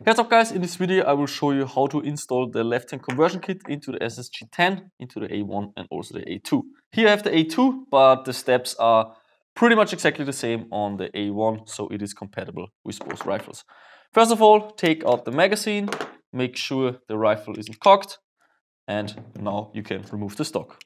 Heads up guys, in this video I will show you how to install the left-hand conversion kit into the SSG10, into the A1 and also the A2. Here I have the A2, but the steps are pretty much exactly the same on the A1, so it is compatible with both rifles. First of all, take out the magazine, make sure the rifle isn't cocked, and now you can remove the stock.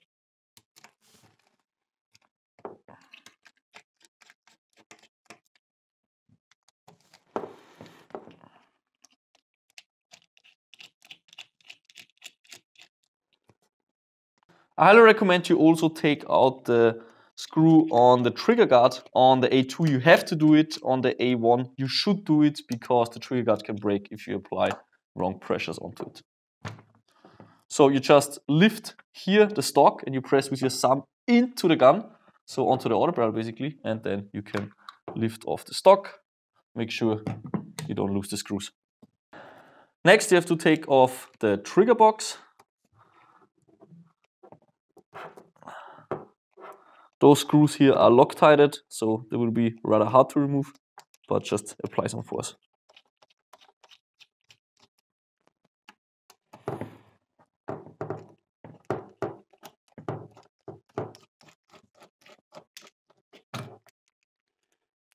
I highly recommend you also take out the screw on the trigger guard. On the A2 you have to do it, on the A1 you should do it because the trigger guard can break if you apply wrong pressures onto it. So you just lift here the stock and you press with your thumb into the gun, so onto the auto barrel basically, and then you can lift off the stock. Make sure you don't lose the screws. Next you have to take off the trigger box. Those screws here are Loctited, so they will be rather hard to remove, but just apply some force.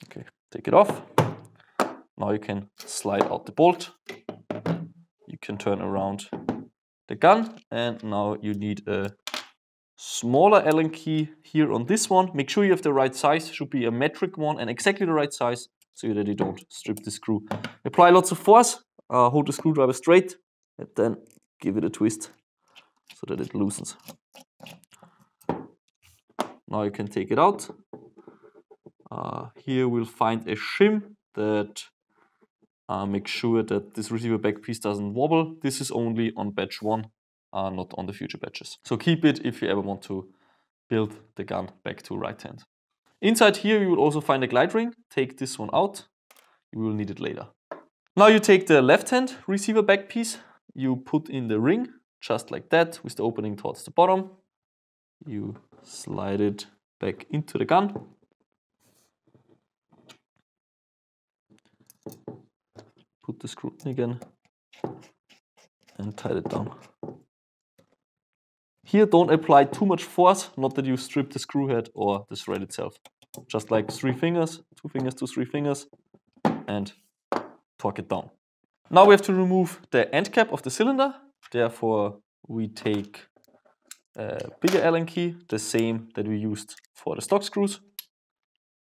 Okay, take it off. Now you can slide out the bolt. You can turn around the gun, and now you need a smaller Allen key here on this one. Make sure you have the right size, should be a metric one and exactly the right size so that you don't strip the screw. Apply lots of force, hold the screwdriver straight and then give it a twist so that it loosens. Now you can take it out. Here we'll find a shim that makes sure that this receiver back piece doesn't wobble. This is only on batch 1. Not on the future batches. So keep it if you ever want to build the gun back to right hand. Inside here you will also find a glide ring. Take this one out. You will need it later. Now you take the left hand receiver back piece. You put in the ring just like that with the opening towards the bottom. You slide it back into the gun. Put the screw in again and tie it down. Here, don't apply too much force, not that you strip the screw head or the thread itself. Just like 3 fingers, 2 fingers to 3 fingers, and torque it down. Now we have to remove the end cap of the cylinder. Therefore, we take a bigger Allen key, the same that we used for the stock screws.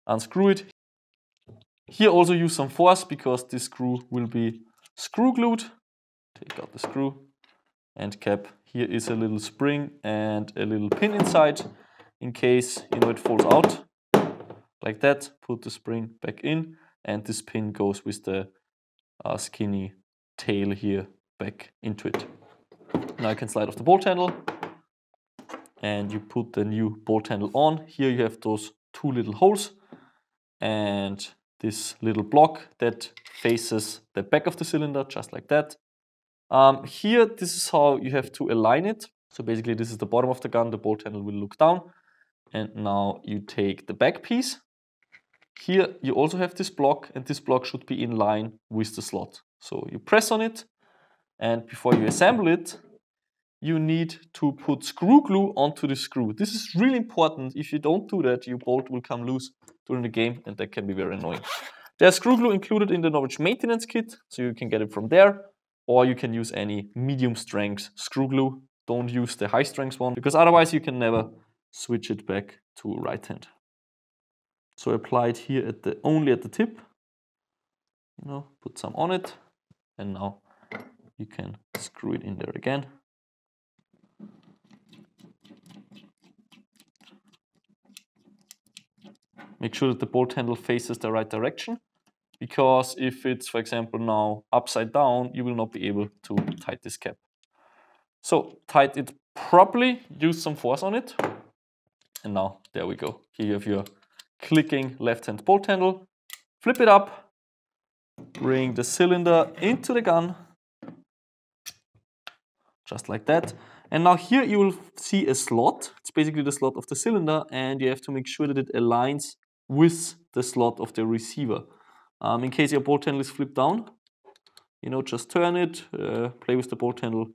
Unscrew it. Here also use some force because this screw will be screw glued. Take out the screw. End cap. Here is a little spring and a little pin inside in case it falls out like that. Put the spring back in and this pin goes with the skinny tail here back into it. Now you can slide off the bolt handle and you put the new bolt handle on. Here you have those 2 little holes and this little block that faces the back of the cylinder just like that. Here, this is how you have to align it. So basically this is the bottom of the gun, the bolt handle will look down. And now you take the back piece. Here you also have this block and this block should be in line with the slot. So you press on it and before you assemble it, you need to put screw glue onto the screw. This is really important. If you don't do that, your bolt will come loose during the game and that can be very annoying. There's screw glue included in the Norwich maintenance kit, so you can get it from there. Or you can use any medium strength screw glue. Don't use the high strength one because otherwise you can never switch it back to right hand. So apply it here only at the tip. Put some on it and now you can screw it in there again. Make sure that the bolt handle faces the right direction. Because if it's, for example, now upside down, you will not be able to tighten this cap. So tighten it properly, use some force on it. And now, there we go. Here you have your clicking left-hand bolt handle. Flip it up, bring the cylinder into the gun. Just like that. And now here you will see a slot. It's basically the slot of the cylinder and you have to make sure that it aligns with the slot of the receiver. In case your bolt handle is flipped down, You know, just turn it, play with the bolt handle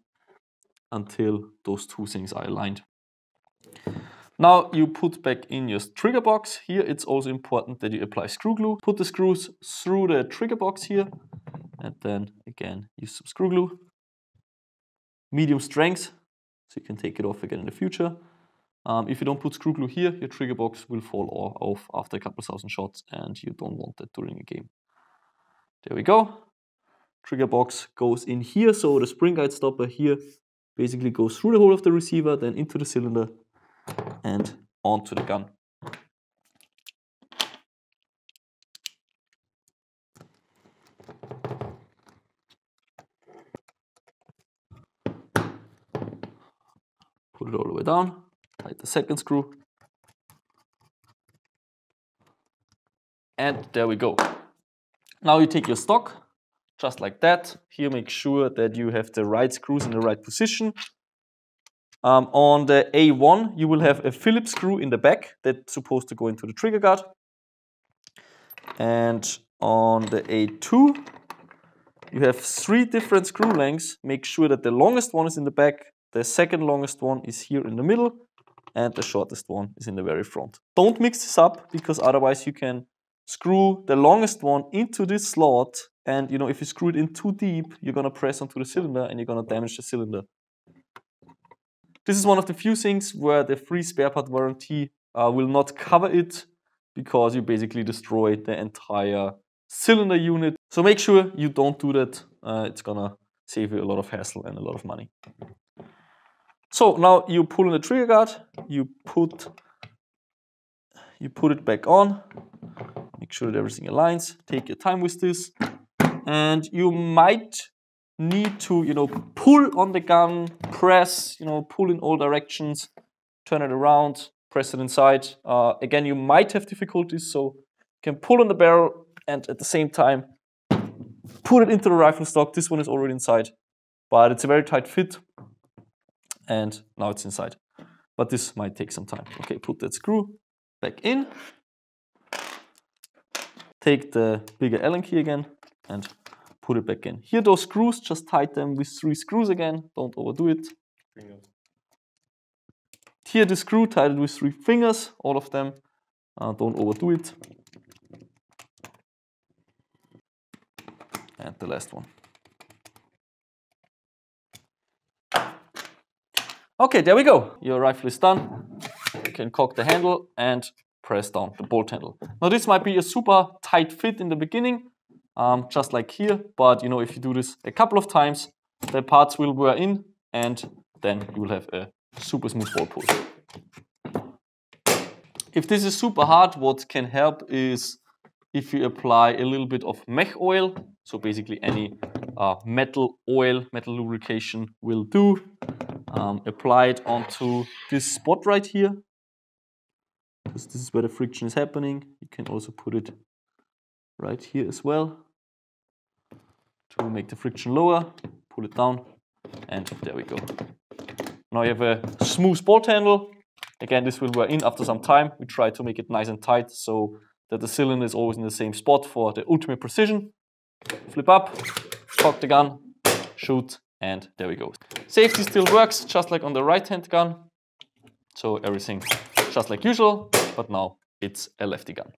until those two things are aligned. Now you put back in your trigger box. Here it's also important that you apply screw glue. Put the screws through the trigger box here, and then again use some screw glue. Medium strength, so you can take it off again in the future. If you don't put screw glue here, your trigger box will fall off after a couple thousand shots, and you don't want that during a game. There we go. Trigger box goes in here, so the spring guide stopper here basically goes through the hole of the receiver, then into the cylinder and onto the gun. Put it all the way down, tighten the second screw, and there we go. Now you take your stock, just like that. Here make sure that you have the right screws in the right position. On the A1 you will have a Phillips screw in the back that's supposed to go into the trigger guard. And on the A2 you have 3 different screw lengths. Make sure that the longest one is in the back, the second longest one is here in the middle, and the shortest one is in the very front. Don't mix this up, because otherwise you can screw the longest one into this slot, and you know, if you screw it in too deep, you're gonna press onto the cylinder and you're gonna damage the cylinder. This is one of the few things where the free spare part warranty will not cover it, because you basically destroy the entire cylinder unit. So make sure you don't do that. It's gonna save you a lot of hassle and a lot of money. So now you pull in the trigger guard, you put it back on, make sure that everything aligns, take your time with this, and you might need to, you know, pull on the gun, press, you know, pull in all directions, turn it around, press it inside. Again, you might have difficulties, so you can pull on the barrel and at the same time put it into the rifle stock. This one is already inside, but it's a very tight fit, and now it's inside. But this might take some time. Okay, put that screw back in. Take the bigger Allen key again and put it back in. Here, those screws, just tighten them with 3 screws again. Don't overdo it. Here, the screw tightened with 3 fingers, all of them. Don't overdo it. And the last one. Okay, there we go. Your rifle is done. You can cock the handle and press down the bolt handle. Now this might be a super tight fit in the beginning, just like here, but you know, if you do this a couple of times, the parts will wear in, and then you will have a super smooth bolt pull. If this is super hard, what can help is if you apply a little bit of mech oil. So basically any metal oil, metal lubrication will do. Apply it onto this spot right here, because this is where the friction is happening. You can also put it right here as well to make the friction lower. Pull it down, and there we go. Now you have a smooth bolt handle. Again, this will wear in after some time. We try to make it nice and tight so that the cylinder is always in the same spot for the ultimate precision. Flip up, cock the gun, shoot, and there we go. Safety still works, just like on the right-hand gun. So everything just like usual, but now it's a lefty gun.